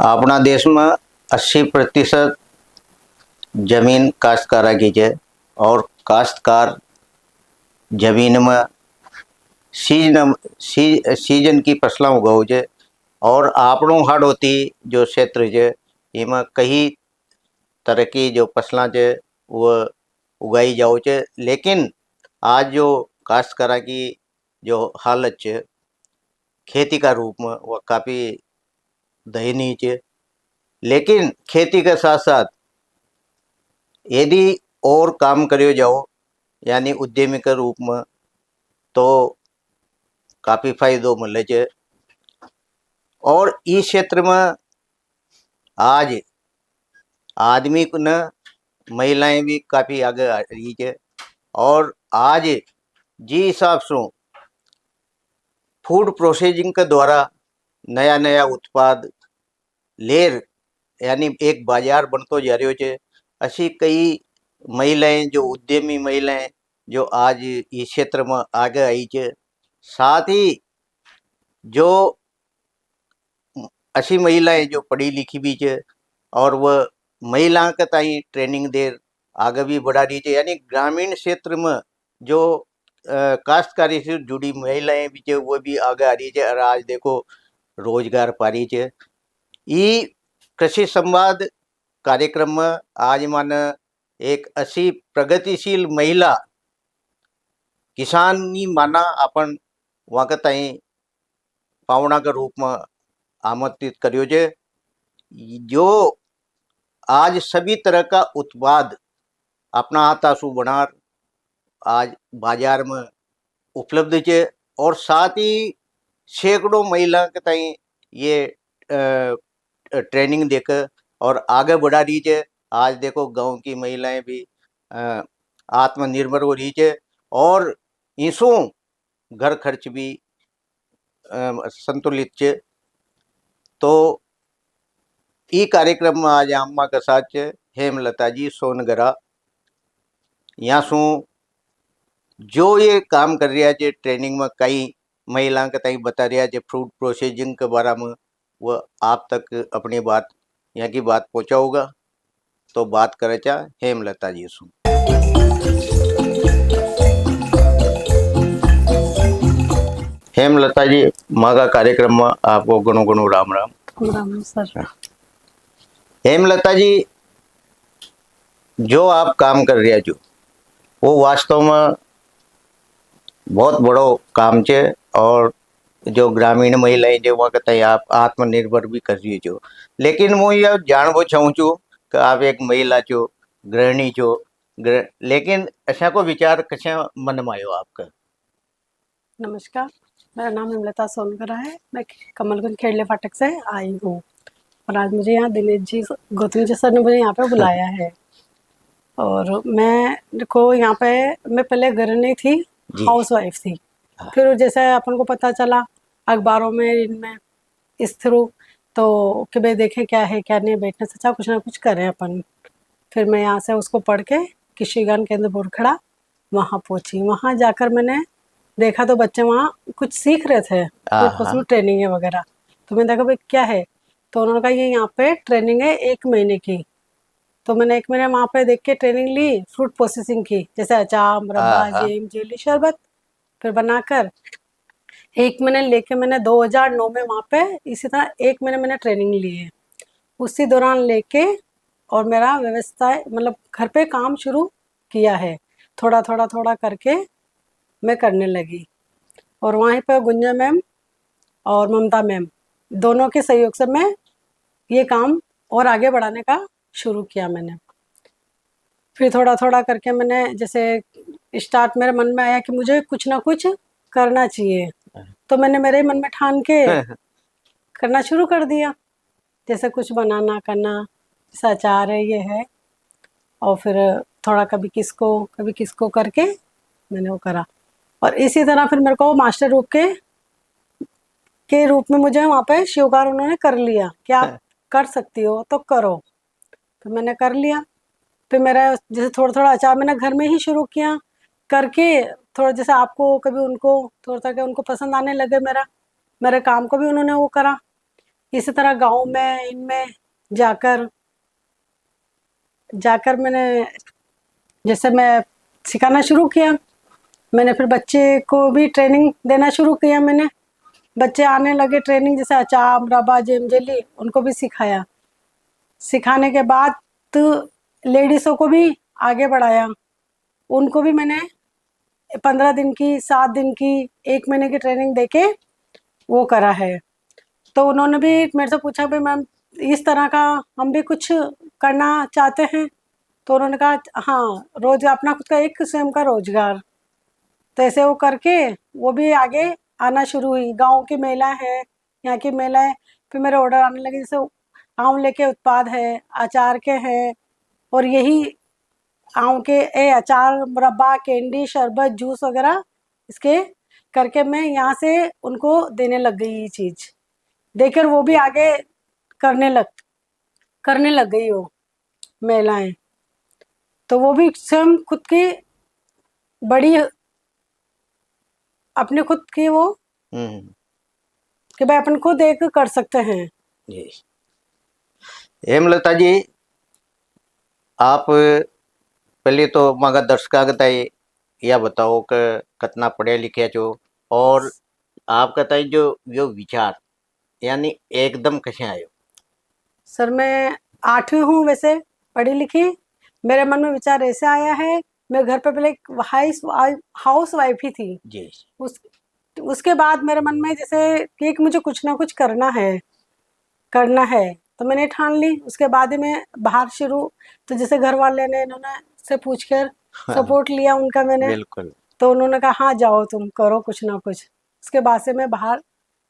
આપણા દેશમાં 80% जमीन काश्तकारा की है और काश्तकार जमीन में सीजन की फसलें उगाव है। और आपणो हाड़ोती जो क्षेत्र है इमें कई तरह की जो फसलें है वो उगाई जाओ है। लेकिन आज जो काश्तकारा की जो हालत है खेती का रूप में वह काफ़ी दयनीय है। लेकिन खेती के साथ साथ यदि और काम करियो जाओ यानी उद्यमी के रूप में तो काफ़ी फायदो मिले है। और इस क्षेत्र में आज आदमी को न महिलाएं भी काफ़ी आगे आ रही है। और आज जी हिसाब से फूड प्रोसेसिंग के द्वारा नया नया उत्पाद लेर यानी एक बाजार बनतो जा रही है। ऐसी कई महिलाएं जो उद्यमी महिलाएं जो आज इस क्षेत्र में आगे आई है। साथ ही जो ऐसी महिलाएं जो पढ़ी लिखी भी है और वह महिलाओं के ताई ट्रेनिंग दे आगे भी बढ़ा रही है। यानी ग्रामीण क्षेत्र में जो काश्तकारी से जुड़ी महिलाएं भी है वो भी आगे आ रही है और आज देखो रोजगार पा रही है। ये कृषि संवाद कार्यक्रम में आज माने एक ऐसी प्रगतिशील महिला किसानी माना अपन वहाँ ताई पावना के रूप में आमंत्रित करियो जे जो आज सभी तरह का उत्पाद अपना हाथासु बना आज बाजार में उपलब्ध है। और साथ ही सैकड़ों महिला के ताई ये ट्रेनिंग देकर और आगे बढ़ा रही है। आज देखो गांव की महिलाएं भी आत्मनिर्भर हो रही है और इसो घर खर्च भी संतुलित है। तो ई कार्यक्रम में आज अम्मा के साथ हेमलता जी सोनगरा यहाँ सु जो ये काम कर रहा है ट्रेनिंग में कई महिला के ताई बता रहा है फ्रूट प्रोसेसिंग के बारे में वो आप तक अपनी बात यहाँ की बात पहुँचाओगा। तो बात करे चा हेमलता जी सु। हेमलता जी मागा कार्यक्रम में आपको घणो घणो राम राम। राम सर। हेमलता जी जो आप काम कर रहे हो वो वास्तव में बहुत बड़ो काम है। और जो ग्रामीण महिलाएं जो वहाँ कहते आप आत्मनिर्भर भी कर रही हो। लेकिन मैं ये जानना चाहूँ छू कि आप एक महिला छो गृहिणी छो लेकिन ऐसा को विचार कैसे मन में आयो आपका? नमस्कार, मेरा नाम हेमलता सोनगरा है। मैं कमलगंज खेड़ले फाटक से आई हूँ और आज मुझे यहाँ दिनेश जी गौतम जी सर ने मुझे यहाँ पे बुलाया है। और मैं देखो यहाँ पे मैं पहले गृहिणी थी, हाउस वाइफ थी। फिर जैसे अपन को पता चला अखबारों में इनमें इस थ्रू तो कि भाई देखें क्या है क्या नहीं, बैठने से अच्छा कुछ ना कुछ करें अपन। फिर मैं यहाँ से उसको पढ़ के कृषि ज्ञान केंद्र बोरखड़ा वहाँ पहुँची। वहाँ जाकर मैंने देखा तो बच्चे वहाँ कुछ सीख रहे थे, उसमें ट्रेनिंग है वगैरह। तो मैंने देखा भाई क्या है, तो उन्होंने कहा ये यहाँ पे ट्रेनिंग है 1 महीने की। तो मैंने 1 महीने वहाँ पे देख के ट्रेनिंग ली फ्रूट प्रोसेसिंग की, जैसे अचार, मुरब्बा, जैम, जेली, शरबत। फिर बनाकर 1 महीने लेके मैंने 2009 में वहाँ पे इसी तरह 1 महीने मैंने ट्रेनिंग ली है। उसी दौरान लेके और मेरा व्यवसाय मतलब घर पे काम शुरू किया है। थोड़ा थोड़ा थोड़ा करके मैं करने लगी। और वहीं पर गुंजा मैम और ममता मैम दोनों के सहयोग से मैं ये काम और आगे बढ़ाने का शुरू किया मैंने। फिर थोड़ा थोड़ा करके मैंने जैसे स्टार्ट मेरे मन में आया कि मुझे कुछ ना कुछ करना चाहिए। तो मैंने मेरे मन में ठान के करना शुरू कर दिया, जैसे कुछ बनाना करना, जैसे अचार है ये है। और फिर थोड़ा कभी किसको करके मैंने वो करा। और इसी तरह फिर मेरे को मास्टर के रूप में मुझे वहाँ पे स्वीकार उन्होंने कर लिया कि आप कर सकती हो तो करो। तो मैंने कर लिया। फिर मेरा जैसे थोड़ा थोड़ा अचार मैंने घर में ही शुरू किया करके, थोड़ा जैसे आपको कभी उनको थोड़ा सा उनको पसंद आने लगे मेरे काम को भी उन्होंने वो करा। इसी तरह गांव में इनमें जाकर जाकर मैंने जैसे मैं सिखाना शुरू किया। मैंने फिर बच्चे को भी ट्रेनिंग देना शुरू किया। मैंने बच्चे आने लगे, ट्रेनिंग जैसे अचार, मुरब्बा, जेम, जेली उनको भी सिखाया। सिखाने के बाद तो लेडीज़ों को भी आगे बढ़ाया। उनको भी मैंने 15 दिन की, 7 दिन की, 1 महीने की ट्रेनिंग देके वो करा है। तो उन्होंने भी मेरे से पूछा भाई मैम इस तरह का हम भी कुछ करना चाहते हैं। तो उन्होंने कहा हाँ, रोजगार अपना खुद का एक स्वयं का रोजगार। तो ऐसे वो करके वो भी आगे आना शुरू हुई। गांव की महिला है, यहाँ की महिलाएं, फिर मेरे ऑर्डर आने लगे। जैसे आंवले के उत्पाद है, अचार के हैं, और यही आम के अचार, मुरब्बा, कैंडी, शरबत, जूस वगैरह इसके करके मैं यहाँ से उनको देने लग गई। ये चीज़ देकर वो भी आगे करने लग करने लग गई वो महिलाएं। तो वो भी स्वयं खुद की बड़ी अपने खुद की वो हम्म। कि भाई अपन खुद एक कर सकते हैं। जी। हेमलता जी, आप पहले तो मगर दर्शकागत या बताओ कि कितना पढ़े लिखे जो, और आप कहता जो जो विचार यानी एकदम कैसे आयो? सर मैं 8वीं हूँ वैसे, पढ़ी लिखी। मेरे मन में विचार ऐसे आया है, मैं घर पे पहले एक हाउस वाइफ ही थी। जी। उस उसके बाद मेरे मन में जैसे कि एक मुझे कुछ ना कुछ करना है, तो मैंने ठान ली। उसके बाद ही मैं बाहर शुरू, तो जैसे घर वाले ने इन्होंने से पूछकर हाँ, सपोर्ट लिया उनका मैंने। बिल्कुल। तो उन्होंने कहा हाँ जाओ तुम करो कुछ ना कुछ। उसके बाद से मैं बाहर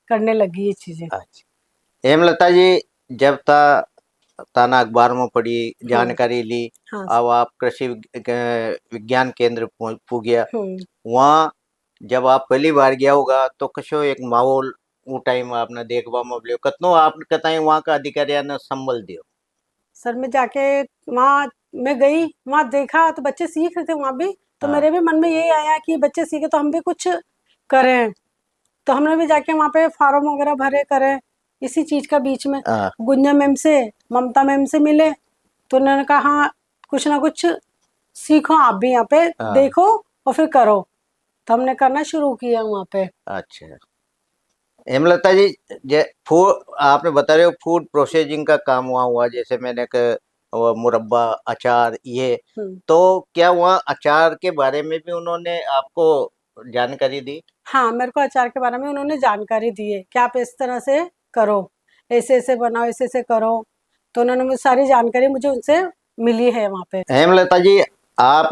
करने लगी ये चीज़ें। अच्छा। हेमलता जी, जब ताना अखबार में पढ़ी, हम्म। जानकारी ली, हाँ। अब आप कृषि विज्ञान केंद्र गया। हम्म। वहाँ जब आप पहली बार गया होगा तो कशो एक माहौल वो टाइम आपने देखवा में मिलो, कतनो आप कताई वहाँ का अधिकारियों ने संभल दियो? सर मैं जाके वहाँ मैं गई, वहाँ देखा तो बच्चे सीख रहे थे वहाँ भी। तो हाँ। मेरे भी मन में यही आया कि बच्चे सीखे तो हम भी कुछ करें। तो हमने भी जाके वहाँ पे फार्म वगैरह भरे, करें इसी चीज़ का। बीच में हाँ। गुंजा मैम से, ममता मैम से मिले, तो उन्होंने कहा हाँ कुछ ना कुछ सीखो आप भी यहाँ पे, हाँ। देखो और फिर करो। तो हमने करना शुरू किया वहाँ पे। अच्छा। हेमलता जी, फूड आपने बता रहे हो फूड प्रोसेसिंग का काम वहाँ हुआ, जैसे मैंने वो मुरब्बा, अचार ये, हम्म। तो क्या वहाँ अचार के बारे में भी उन्होंने आपको जानकारी दी? हाँ, मेरे को अचार के बारे में उन्होंने जानकारी दी है कि आप इस तरह से करो, ऐसे ऐसे बनाओ, ऐसे ऐसे करो। तो उन्होंने मुझे सारी जानकारी मुझे उनसे मिली है वहाँ पे। हेमलता जी, आप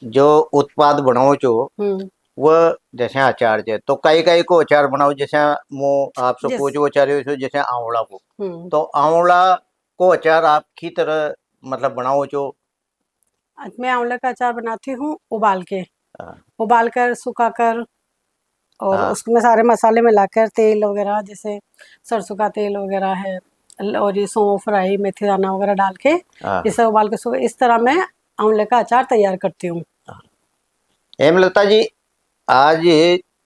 जो उत्पाद बनाओ जो हम्म। वह जैसे अचार है, तो कई कई को अचार बनाओ, जैसे मो आपसे जिस पूछो अचार जैसे आंवला को, हम्म। तो आंवला को अचार आप की तरह मतलब बनाओ जो? आज मैं आंवले का अचार बनाती हूँ उबाल के, हाँ। उबाल कर सुखा कर, और हाँ। उसमें सारे मसाले मिलाकर, तेल वगैरह जैसे सरसों का तेल वगैरह है, और ये सौंफ, राई, मेथी दाना वगैरह डाल के हाँ। इसे उबाल के इस तरह मैं आंवले का अचार तैयार करती हूँ। हेमलता जी, आज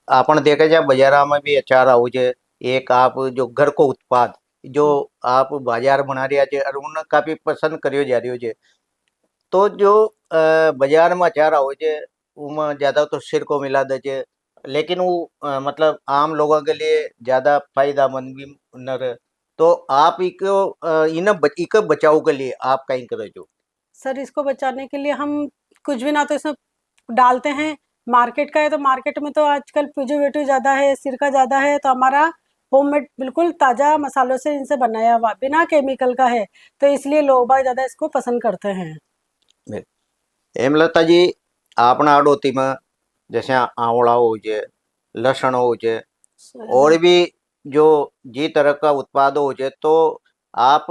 आपन देखा जाए बाजारा में भी अचार आऊ छे, एक आप जो घर को उत्पाद जो आप बाजार बना रहा छे और उन्हें काफी पसंद करियो जा रही छे, तो जो बाजार में अचार आवे छे उमें ज्यादा तो सिरको मिला दे छे, लेकिन वो मतलब आम लोगों के लिए ज्यादा फायदेमंद भी न रहे। तो आप इको बचाव के लिए आप कहीं करे जो? सर इसको बचाने के लिए हम कुछ भी ना तो इसमें डालते हैं। मार्केट का है तो मार्केट में तो आजकल प्रिजर्वेटिव ज़्यादा है, सिरका ज़्यादा है। तो हमारा होममेड बिल्कुल ताज़ा मसालों से इनसे बनाया हुआ बिना केमिकल का है। तो इसलिए लोग बाग ज़्यादा इसको पसंद करते हैं। हेमलता जी, आपना आड़ोती में जैसे आंवला हो जे, लहसुन हो जे, और भी जो जी तरह का उत्पाद हो जे, तो आप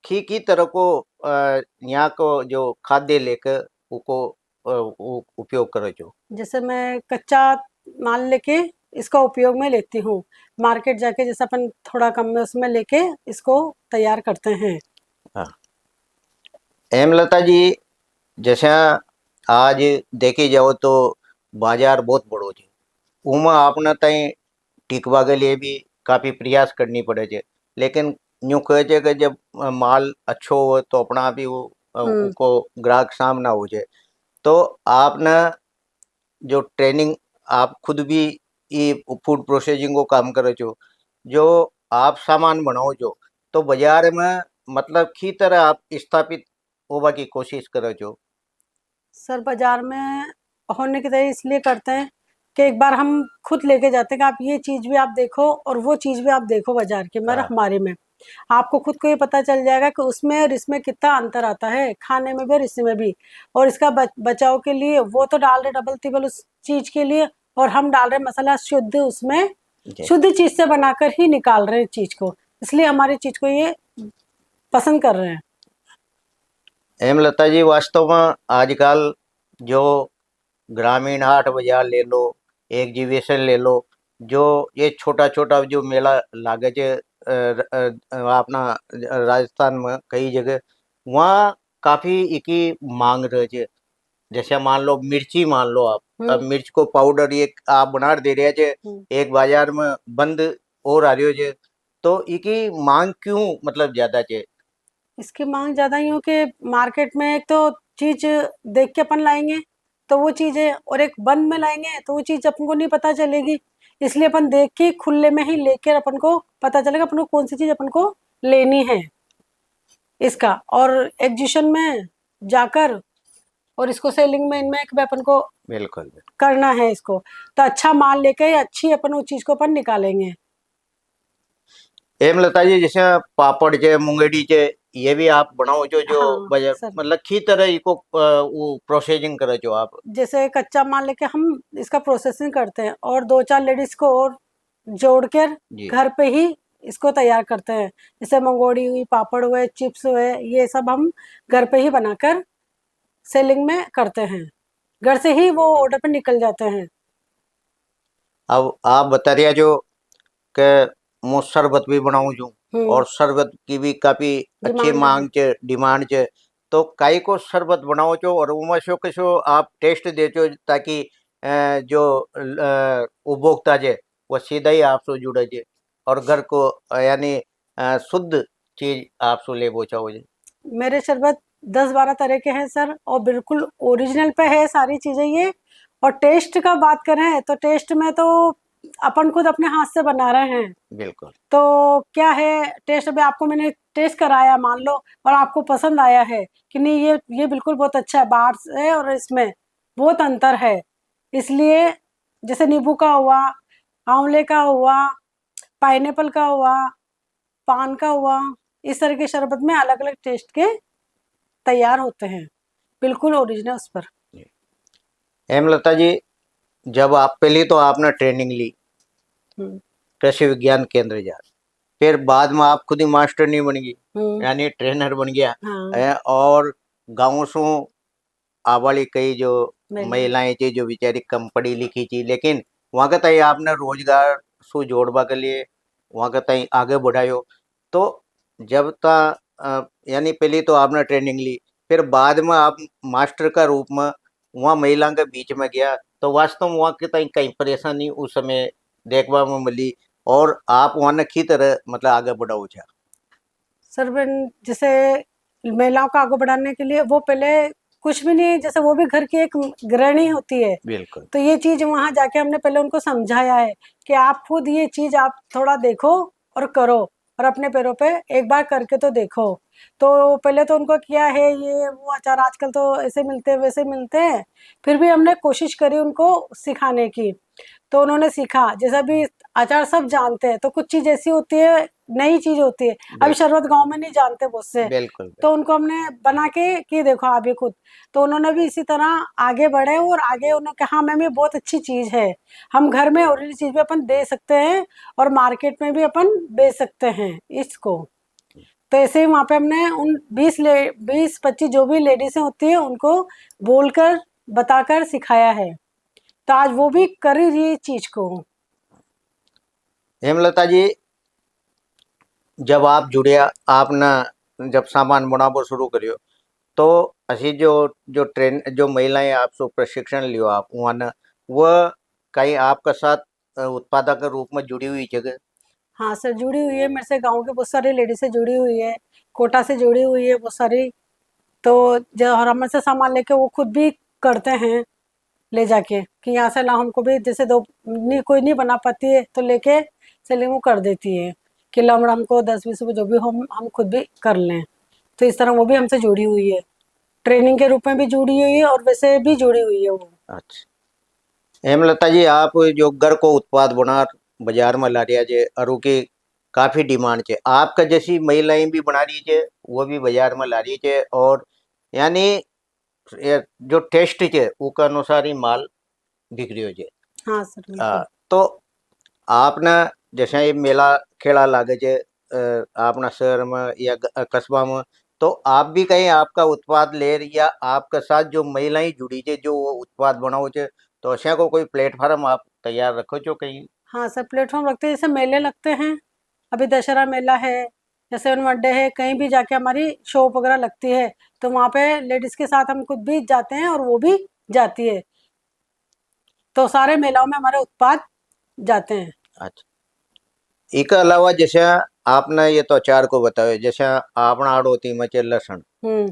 की तरह को यहाँ को जो खाद्य लेकर उसको उपयोग करो जो? जैसे मैं कच्चा माल लेके इसका उपयोग में लेती हूँ। मार्केट जाके जैसे अपन थोड़ा कम में उसमें लेके इसको तैयार करते हैं। हाँ। हेमलता जी, जैसे आज देखी जाओ तो बाजार बहुत बड़ो है, उमा आपने तई टिकवा के लिए भी काफी प्रयास करनी पड़े छे। लेकिन यूँ कहे छे कि जब माल अच्छो हो तो अपना भी वो उनको ग्राहक सामना हो जाए। तो आपने जो ट्रेनिंग आप खुद भी ये फूड प्रोसेसिंग को काम करे छो, जो आप सामान बनाओ छो तो बाजार में मतलब की तरह आप स्थापित होवा की कोशिश करे छो। सर बाजार में होने की तरह इसलिए करते हैं कि एक बार हम खुद लेके जाते हैं कि आप ये चीज़ भी आप देखो और वो चीज़ भी आप देखो बाजार की मतलब हाँ, हमारे में। आपको खुद को ये पता चल जाएगा कि उसमें और इसमें कितना अंतर आता है, खाने में भी और इसमें भी। और इसका बचाव के लिए वो तो डाल रहे डबल तिबल उस चीज़ के लिए, और हम डाल रहे मसाला शुद्ध उसमें, जी। शुद्ध चीज़ से बनाकर ही निकाल रहे हैं चीज़ को। इसलिए हमारी चीज़ को ये पसंद कर रहे हैं। हेमलता जी, वास्तव में आजकल जो ग्रामीण हाट बाजार ले लो, एग्जीबिशन ले लो, जो ये छोटा छोटा जो मेला लागे छे अपना राजस्थान में कई जगह, वहाँ काफी इकी मांग रहे छे। जैसे मान लो मिर्ची, मान लो आप अब हम्म। मिर्च को पाउडर एक आप बना दे रहे छे, हम्म। एक बाजार में बंद और आ रह्यो छे, तो इकी मांग क्यों मतलब ज्यादा छे? इसकी मांग ज़्यादा ही हो कि मार्केट में एक तो चीज़ देख के अपन लाएंगे तो वो चीज़ है, और एक बंद में लाएंगे तो वो चीज़ अपन को नहीं पता चलेगी। इसलिए अपन देख के खुले में ही लेकर अपन को पता चलेगा अपन को कौन सी चीज़ अपन को लेनी है इसका। और एग्जीबिशन में जाकर और इसको सेलिंग में इनमें एक भी अपन को बिल्कुल बिल्कुल। करना है इसको, तो अच्छा माल लेके अच्छी अपन उस चीज़ को अपन निकालेंगे। हेमलता जी, जैसे पापड़ छे, मुंगेड़ी छे, ये भी आप बनाओ जो हाँ बाजार सर, मतलब की तरह इको वो प्रोसेसिंग करे जो आप। जैसे कच्चा माल लेके हम इसका प्रोसेसिंग करते हैं और दो चार लेडीज को और जोड़कर जी। घर पे ही इसको तैयार करते हैं। जैसे मंगोड़ी हुई, पापड़ हुए, चिप्स हुए, ये सब हम घर पे ही बनाकर सेलिंग में करते हैं। घर से ही वो ऑर्डर पे निकल जाते हैं। अब आप बता रहे जो के मैं शरबत भी बनाऊं छू, हम्म। और शरबत की भी काफी अच्छी डिमांड है। मांग छे, डिमांड छे। तो काई को शरबत बनाओ छो और उमा शो के शो आप टेस्ट दे छो ताकि जो उपभोक्ता छे वो सीधा ही आपसे जुड़े छे और घर को यानी शुद्ध चीज आपसे ले पहुंचाओ छे। मेरे शरबत 10-12 तरह के हैं सर, और बिल्कुल ओरिजिनल पे है सारी चीजें ये। और टेस्ट का बात करें तो टेस्ट में तो अपन खुद अपने हाथ से बना रहे हैं। बिल्कुल। तो क्या है, टेस्ट में आपको मैंने टेस्ट कराया मान लो, और आपको पसंद आया है कि नहीं ये बिल्कुल बहुत अच्छा है, बाहर से और इसमें बहुत अंतर है। इसलिए जैसे नींबू का हुआ, आंवले का हुआ, पाइनएप्पल का हुआ, पान का हुआ, इस तरह के शरबत में अलग अलग टेस्ट के तैयार होते हैं, बिल्कुल ओरिजिनल उस पर। हेमलता जी, जब आप पहले तो आपने ट्रेनिंग ली हम्म। कृषि विज्ञान केंद्र जा, फिर बाद में आप खुद ही मास्टर नहीं बन गई, हम्म। यानी ट्रेनर बन गया हाँ। है। और गाँव सु आवाली कई जो महिलाएं। महिलाएं थी जो बेचारी कम पढ़ी लिखी थी, लेकिन वहाँ का तई आपने रोजगार सु जोड़वा के लिए वहाँ का तई आगे बढ़ायो। तो जब ता यानी पहले तो आपने ट्रेनिंग ली, फिर बाद में आप मास्टर का रूप में वहाँ महिलाओं के बीच में गया, तो वास्तव में वहाँ के तई कई परेशानी उस समय देखवा में मिली और आप वहाँ ने की तरह मतलब आगे बढ़ाओ छा। सर्वन जैसे महिलाओं को आगे बढ़ाने के लिए वो पहले कुछ भी नहीं, जैसे वो भी घर की एक गृहिणी होती है। बिल्कुल। तो ये चीज वहां जाके हमने पहले उनको समझाया है कि आप खुद ये चीज आप थोड़ा देखो और करो, और अपने पैरों पे एक बार करके तो देखो। तो पहले तो उनको किया है ये वो अचार आजकल तो ऐसे मिलते हैं वैसे मिलते हैं, फिर भी हमने कोशिश करी उनको सिखाने की। तो उन्होंने सीखा, जैसा भी अचार सब जानते हैं तो कुछ चीज ऐसी होती है, नई चीज होती है, अभी बिल्कुल। शरबत गांव में नहीं जानते बहुत से। बिल्कुल। तो उनको हमने बना के कि देखो आप भी खुद, तो उन्होंने भी इसी तरह आगे बढ़े और आगे उन्होंने कहा मैम ये बहुत अच्छी चीज है, हम घर में ओरिजिनल चीज भी अपन दे सकते हैं और मार्केट में भी अपन बेच सकते हैं इसको। तो ऐसे ही वहाँ पे हमने उन 20-25 जो भी लेडीजें होती है उनको बोलकर बताकर सिखाया है, तो आज वो भी कर ही रही है चीज को। हेमलता जी, जब आप जुड़िया आपने जब सामान बनाबो शुरू करियो, तो असी जो जो ट्रेन जो महिलाएं आपसे प्रशिक्षण लियो आप वहाँ न, वह कहीं आपके साथ उत्पादक के रूप में जुड़ी हुई जगह। हाँ सर, जुड़ी हुई है मेरे से, गांव के बहुत सारी लेडीज से जुड़ी हुई है, कोटा से जुड़ी हुई है बहुत सारी। तो जो हम से सामान लेके वो खुद भी करते हैं ले जाके, कि यहाँ से ला, हमको भी जैसे दो नहीं, कोई नहीं बना पाती है तो लेके सेलिंग वो कर देती है कि लमड़ा हमको 10-20 रुपये जो भी हम खुद भी कर लें। तो इस तरह वो भी हमसे जुड़ी हुई है, ट्रेनिंग के रूप में भी जुड़ी हुई है और वैसे भी जुड़ी हुई है वो। अच्छा, हेमलता जी, आप जो घर को उत्पाद बना बाजार में ला रहा है अरु की काफी डिमांड है, आपका जैसी महिलाएं भी बना रही है वो भी बाजार में ला रही है, और यानी ये जो टेस्ट है उसका अनुसार ही माल बिक रही है। हाँ सर, बिल्कुल। तो आपने जैसे ये मेला खेला लागे छे आपना शहर में या कस्बा में, तो आप भी कहीं आपका उत्पाद ले या आपके साथ जो महिलाएं जुड़ी है जो वो उत्पाद बनाओ छे, तो ऐसा को कोई प्लेटफॉर्म आप तैयार रखो छो कहीं? हाँ सर, प्लेटफॉर्म रखते हैं, जैसे मेले लगते हैं, अभी दशहरा मेला है या सेवन वनडे है, कहीं भी जाके हमारी शॉप वगैरह लगती है, तो वहाँ पे लेडीज के साथ हम खुद भी जाते हैं और वो भी जाती है, तो सारे मेलाओं में हमारे उत्पाद जाते हैं। अच्छा, इसके अलावा जैसे आपने ये तो अचार को बताओ, जैसे आपना हाड़ोती में चे लहसुन, हम्म।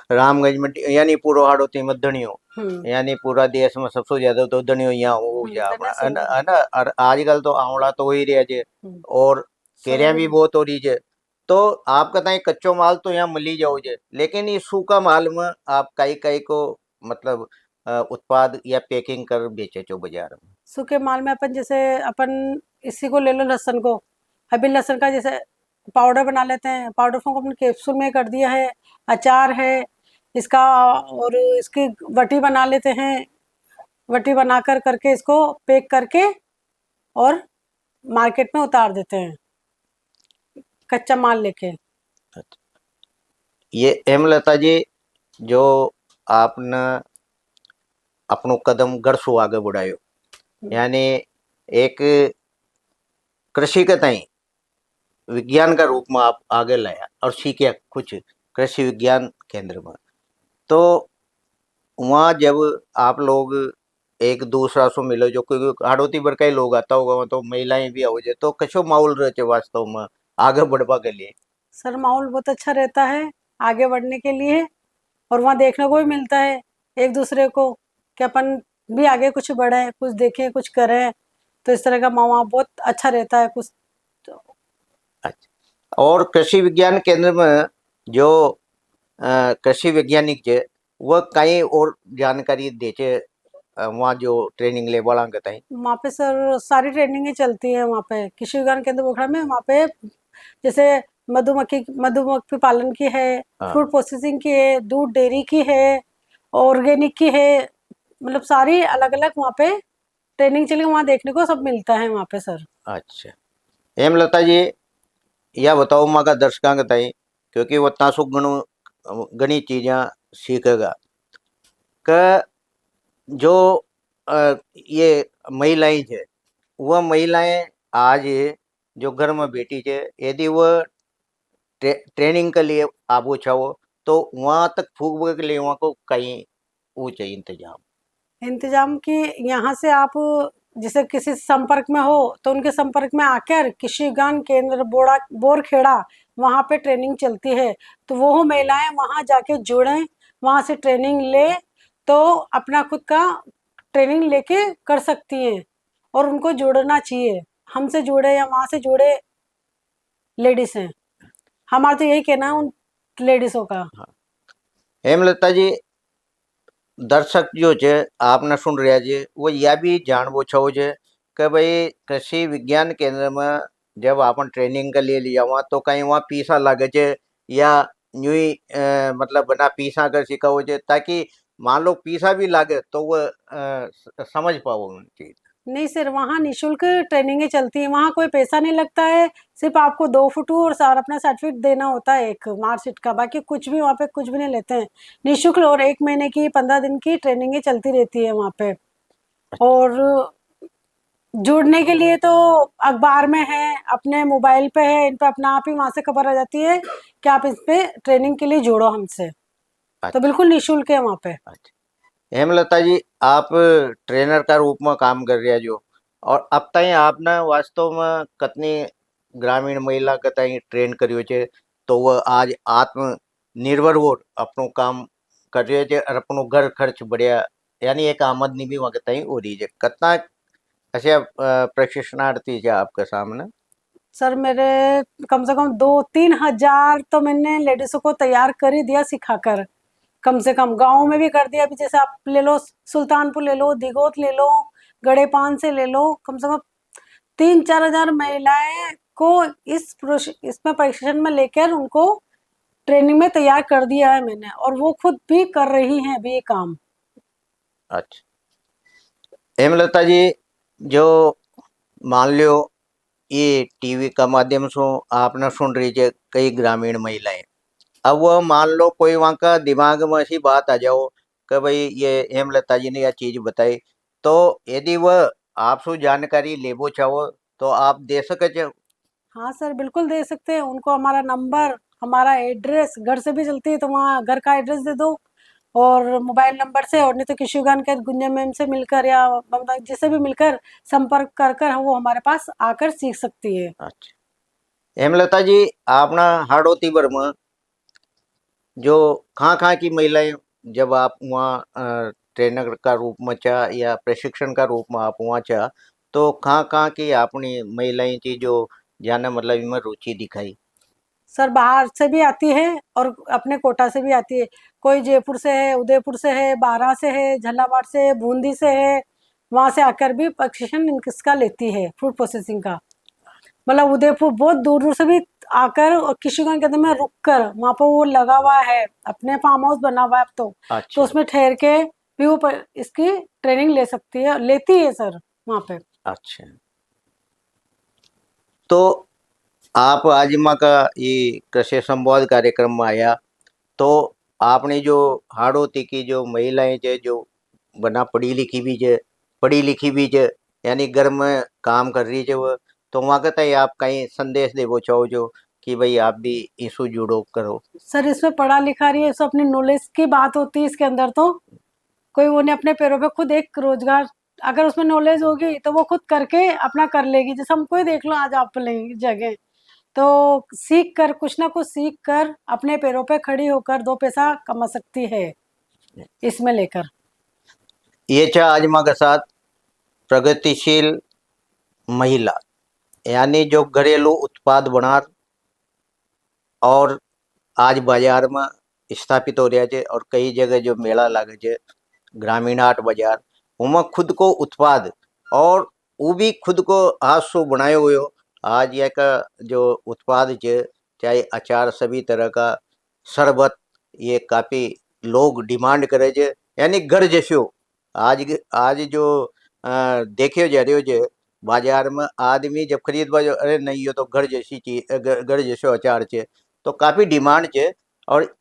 रामगंज में यानी पूरा हाड़ोती में धनियो, हम्म। यानी पूरा देश में सबसे ज्यादा तो धनियो यहाँ हो जा धनिया है सोना। ना, और आजकल तो आंवला तो हो ही रहा है, हम्म। और केरिया भी सोयाबीन। बहुत हो रही है। तो आपका ताई कच्चो माल तो यहाँ मिल ही जाओ जे, लेकिन ये सूखा माल में आप कई कई को मतलब उत्पाद या पैकिंग कर बेचे चो बाजार में? सूखे माल में अपन जैसे अपन इसी को ले लो, लहसुन को, अभी लहसुन का जैसे पाउडर बना लेते हैं, पाउडर को अपन कैप्सूल में कर दिया है, अचार है इसका, और इसकी वटी बना लेते हैं, वटी बनाकर करके इसको पैक करके और मार्केट में उतार देते हैं कच्चा माल लेके। ये हेमलता जी, जो आपने अपनो कदम घर सु आगे बढ़ायो, यानी एक कृषि के ताई विज्ञान का रूप में आप आगे लाया और सीखे कुछ कृषि विज्ञान केंद्र में, तो वहाँ जब आप लोग एक दूसरा से मिलो, जो क्योंकि हाड़ोती भर का ही लोग आता होगा वहाँ, तो महिलाएं भी आओ जाए, तो कशो माहौल रहे वास्तव में आगे बढ़वा के लिए? सर माहौल बहुत अच्छा रहता है आगे बढ़ने के लिए, और वहाँ देखने को भी मिलता है एक दूसरे को कि अपन भी आगे कुछ बढ़े, कुछ देखें, कुछ करें, तो इस तरह का माहौल बहुत अच्छा रहता है कुछ। तो अच्छा, और कृषि विज्ञान केंद्र में जो कृषि वैज्ञानिक है वह कहीं और जानकारी देचे वहाँ जो ट्रेनिंग ले वाला के ताई? वहाँ पे सर सारी ट्रेनिंगें चलती है वहाँ पे कृषि विज्ञान केंद्र पोखरा में। वहाँ पे जैसे मधुमक्खी पालन की है, हाँ। फूड प्रोसेसिंग की है, दूध डेयरी की है, ऑर्गेनिक की है, मतलब सारी अलग अलग वहाँ पे ट्रेनिंग चली, वहाँ देखने को सब मिलता है वहाँ पे सर। अच्छा, हेमलता जी, या बताओ माँ का दर्शकों के ताई, क्योंकि वो तासु घनी चीज़ें सीखेगा कि जो ये महिलाएं है, वह महिलाएं आज जो घर में बैठी है, यदि वह ट्रेनिंग के लिए आबू चाहो तो वहाँ तक फूक के लिए वहाँ को कहीं वो चाहिए इंतजाम कि यहाँ से आप जैसे किसी संपर्क में हो तो उनके संपर्क में आकर कृषि विज्ञान केंद्र बोरखेड़ा वहाँ पे ट्रेनिंग चलती है, तो वो महिलाएं वहाँ जाके जुड़ें, वहाँ से ट्रेनिंग ले, तो अपना खुद का ट्रेनिंग लेके कर सकती हैं, और उनको जुड़ना चाहिए, हमसे जुड़े या वहाँ से जुड़े लेडीज हैं, हमारा तो यही कहना है उन लेडीजों का। हेमलता जी, दर्शक जो है आपने सुन रहा है वो यह भी जानवो छो जे कि भाई कृषि विज्ञान केंद्र में जब अपन ट्रेनिंग के लिए लिया वहाँ तो कहीं वहाँ पीसा लगे जे या यूं ही मतलब बना पीसा कर सिखाओ जे, ताकि मान लो पीसा भी लागे तो वो समझ पाओ उन चीज? नहीं सर, वहाँ निशुल्क ट्रेनिंगें चलती हैं, वहाँ कोई पैसा नहीं लगता है, सिर्फ आपको 2 फोटो और सारा अपना सर्टिफिकेट देना होता है एक मार्कशीट का, बाकी कुछ भी वहाँ पे कुछ भी नहीं लेते हैं, निशुल्क, और 1 महीने की 15 दिन की ट्रेनिंगें चलती रहती है वहाँ पे। और जुड़ने के लिए तो अखबार में है, अपने मोबाइल पे है, इन पे अपना आप ही वहाँ से खबर आ जाती है कि आप इस पे ट्रेनिंग के लिए जुड़ो हमसे, तो अच्छा। बिल्कुल निशुल्क है वहाँ पे। अच्छा, हेमलता जी, आप ट्रेनर का रूप में काम कर रहा जो, और अब तक आपने वास्तव में कितनी ग्रामीण महिला के ताई ट्रेन કર્યો છે तो वह आज आत्मनिर्भर हो अपनो काम कर रहे છે और अपनो घर खर्च बढ़िया यानी एक आमदनी भी वहाँ ताई हो रही है। कितना ऐसे प्रशिक्षणार्थी है आपके सामने? सर मेरे कम से कम 2-3 हजार तो मैंने लेडीजों को तैयार कर ही दिया सिखाकर। कम से कम गांव में भी कर दिया। अभी जैसे आप ले लो, सुल्तानपुर ले लो, दिगोत ले लो, गड़ेपान से ले लो, कम से कम 3-4 हजार महिलाएं को इसमें प्रशिक्षण में लेकर उनको ट्रेनिंग में तैयार कर दिया है मैंने, और वो खुद भी कर रही हैं अभी ये काम। अच्छा हेमलता जी, जो मान लो ये टीवी का माध्यम से आपने सुन रही है कई ग्रामीण महिलाएं, अब वह मान लो कोई वहाँ का दिमाग में ऐसी बात आ जाओ कि भाई ये हेमलता जी ने यह चीज बताई, तो यदि वह आपसे जानकारी लेबो चाहो तो आप दे सके छो? हाँ सर, बिल्कुल दे सकते हैं। उनको हमारा नंबर, हमारा एड्रेस, घर से भी चलती है तो वहाँ घर का एड्रेस दे दो, और मोबाइल नंबर से, और नहीं तो किशुगान के गुंजा मैम से मिलकर या ममता जिससे भी मिलकर संपर्क कर कर वो हमारे पास आकर सीख सकती है। अच्छा हेमलता जी, आपना हाड़ोती भर में जो कहाँ की महिलाएं जब आप वहाँ ट्रेनर का रूप में चाह या प्रशिक्षण का रूप में आप वहाँ चाह, तो कहाँ की अपनी महिलाएं थी जो जाने मतलब इनमें रुचि दिखाई? सर बाहर से भी आती है और अपने कोटा से भी आती है। कोई जयपुर से है, उदयपुर से है, बारां से है, झालावाड़ से है, बूंदी से है। वहां से आकर भी प्रशिक्षण इसका लेती है, फूड प्रोसेसिंग का। मतलब उदयपुर बहुत दूर दूर से भी आकर, और किशुगंज के में रुक कर, वहाँ पर वो लगा हुआ है, अपने फार्म हाउस बना हुआ है अब तो अच्छा उसमें ठहर के भी वो इसकी ट्रेनिंग ले सकती है, लेती है सर वहाँ पे। अच्छा, तो आप आज माँ का ये कृषि संवाद कार्यक्रम में आया, तो आपने जो हाड़ोती की जो महिलाएं है जो बना पढ़ी लिखी भी है यानी घर में काम कर रही है वो, तो वहाँ का तय आप कहीं संदेश देवो चाहो जो कि भाई आप भी इसको जुड़ो करो? सर इसमें पढ़ा लिखा रही है, इसमें अपनी नॉलेज की बात होती है इसके अंदर। तो कोई वो नहीं, अपने पैरों पे खुद एक रोजगार, अगर उसमें नॉलेज होगी तो वो खुद करके अपना कर लेगी। जैसे हमको ही देख लो, आज आप लेंगे जगह तो सीख कर, कुछ ना कुछ सीख कर अपने पैरों पे खड़ी होकर 2 पैसा कमा सकती है इसमें लेकर। ये चाह आज माँ के साथ प्रगतिशील महिला यानी जो घरेलू उत्पाद बना और आज बाजार में स्थापित हो रहा है और कई जगह जो मेला लागे है ग्रामीण हाट बाजार, उनमें खुद को उत्पाद और वो भी खुद को हाथ से बनाए हुए हो। आज यह का जो उत्पाद है, चाहे अचार, सभी तरह का शरबत, ये काफ़ी लोग डिमांड करे छे यानी घर जैसे हो। आज जो देखे जा रहे हो जे बाजार में आदमी जब खरीदवा जो अरे नहीं ये तो घर जैसी चीज, घर जैसे अचार है, तो काफ़ी डिमांड है। और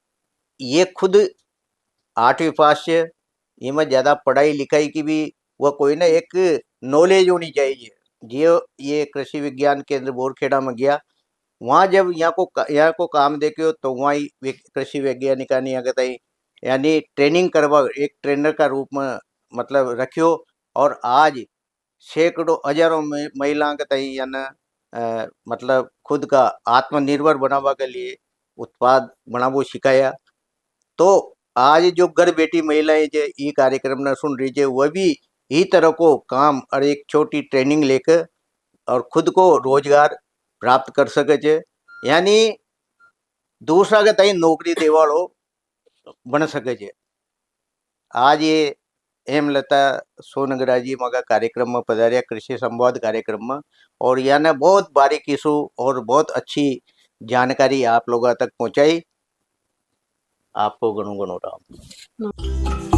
ये खुद 8वीं पास से, इनमें ज़्यादा पढ़ाई लिखाई की भी वह कोई ना एक नॉलेज होनी चाहिए। जो ये कृषि विज्ञान केंद्र बोरखेड़ा में गया, वहाँ जब यहाँ को काम देखे तो वहाँ ही कृषि वैज्ञानिक यानी ट्रेनिंग करवा एक ट्रेनर का रूप में मतलब रखियो, और आज सैकड़ों हजारों महिलाओं के तई यानी मतलब खुद का आत्मनिर्भर बनावा के लिए उत्पाद बनावो सिखाया। तो आज जो घर बैठी महिलाएं जो ये कार्यक्रम न सुन रही है वह भी ही तरह को काम और एक छोटी ट्रेनिंग लेकर और खुद को रोजगार प्राप्त कर सके छे, यानी दूसरा के तई नौकरी देवाड़ो बन सके छे। आज ये हेमलता सोनगरा जी मगा कार्यक्रम में पधारिया कृषि संवाद कार्यक्रम में, और याने बहुत बारीकी सु और बहुत अच्छी जानकारी आप लोगों तक पहुंचाई। आपको घणो घणो राम।